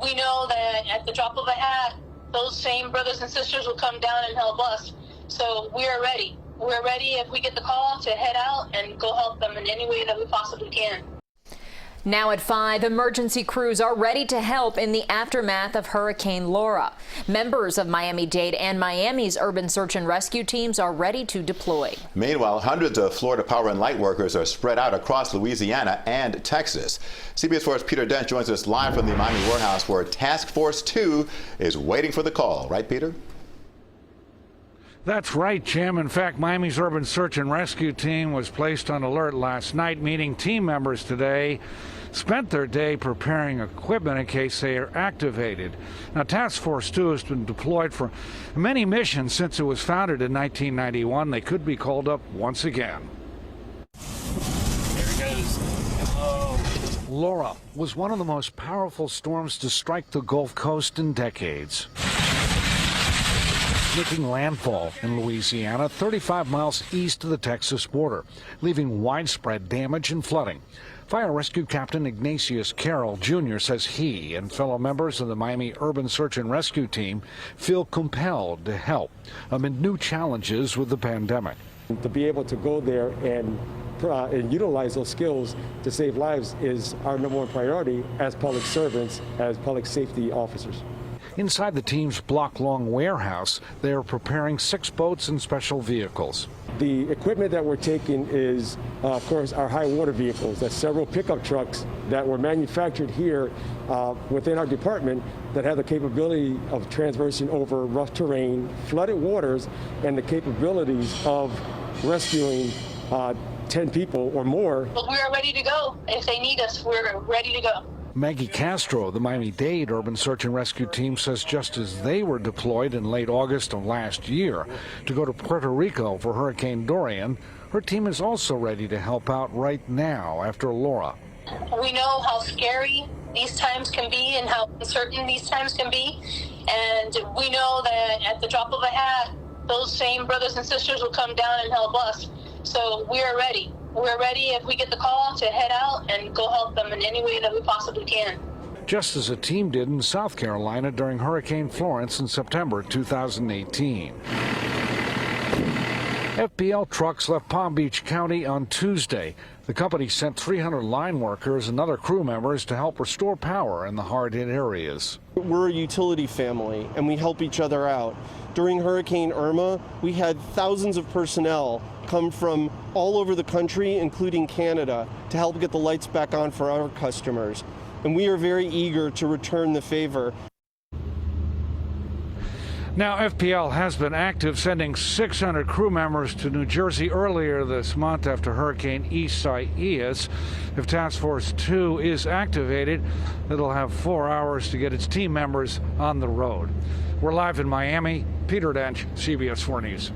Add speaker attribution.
Speaker 1: We know that at the drop of a hat, those same brothers and sisters will come down and help us. So we are ready. We're ready if we get the call to head out and go help them in any way that we possibly can.
Speaker 2: Now at 5, emergency crews are ready to help in the aftermath of Hurricane Laura. Members of Miami-Dade and Miami's urban search and rescue teams are ready to deploy.
Speaker 3: Meanwhile, hundreds of Florida Power and Light workers are spread out across Louisiana and Texas. CBS 4's Peter Dent joins us live from the Miami warehouse where Task Force 2 is waiting for the call. Right, Peter?
Speaker 4: That's right, Jim. In fact, Miami's urban search and rescue team was placed on alert last night, meaning team members today spent their day preparing equipment in case they are activated. Now, Task Force 2 has been deployed for many missions since it was founded in 1991. They could be called up once again.
Speaker 5: There it goes. Oh.
Speaker 4: Laura was one of the most powerful storms to strike the Gulf Coast in decades, making landfall in Louisiana 35 miles east of the Texas border, leaving widespread damage and flooding. Fire Rescue Captain Ignatius Carroll Jr. says he and fellow members of the Miami Urban Search and Rescue Team feel compelled to help amid new challenges with the pandemic.
Speaker 6: To be able to go there and utilize those skills to save lives is our number one priority as public servants, as public safety officers.
Speaker 4: Inside the team's block-long warehouse, they are preparing 6 boats and special vehicles.
Speaker 6: The equipment that we're taking is, of course, our high water vehicles. That's several pickup trucks that were manufactured here within our department that have the capability of traversing over rough terrain, flooded waters, and the capabilities of rescuing 10 people or more.
Speaker 1: But we are ready to go. If they need us, we're ready to go.
Speaker 4: Maggie Castro, the Miami-Dade Urban Search and Rescue Team, says just as they were deployed in late August of last year to go to Puerto Rico for Hurricane Dorian, her team is also ready to help out right now after Laura.
Speaker 1: We know how scary these times can be and how uncertain these times can be. And we know that at the drop of a hat, those same brothers and sisters will come down and help us. So we are ready. We're ready if we get the call to head out and go help them in any way that we possibly can.
Speaker 4: Just as a team did in South Carolina during Hurricane Florence in September 2018. FPL trucks left Palm Beach County on Tuesday. The company sent 300 line workers and other crew members to help restore power in the hard-hit areas.
Speaker 7: We're a utility family, and we help each other out. During Hurricane Irma, we had thousands of personnel come from all over the country, including Canada, to help get the lights back on for our customers. And we are very eager to return the favor.
Speaker 4: Now, FPL has been active, sending 600 crew members to New Jersey earlier this month after Hurricane Isaias. If Task Force 2 is activated, it'll have 4 hours to get its team members on the road. We're live in Miami. Peter Dent, CBS 4 News.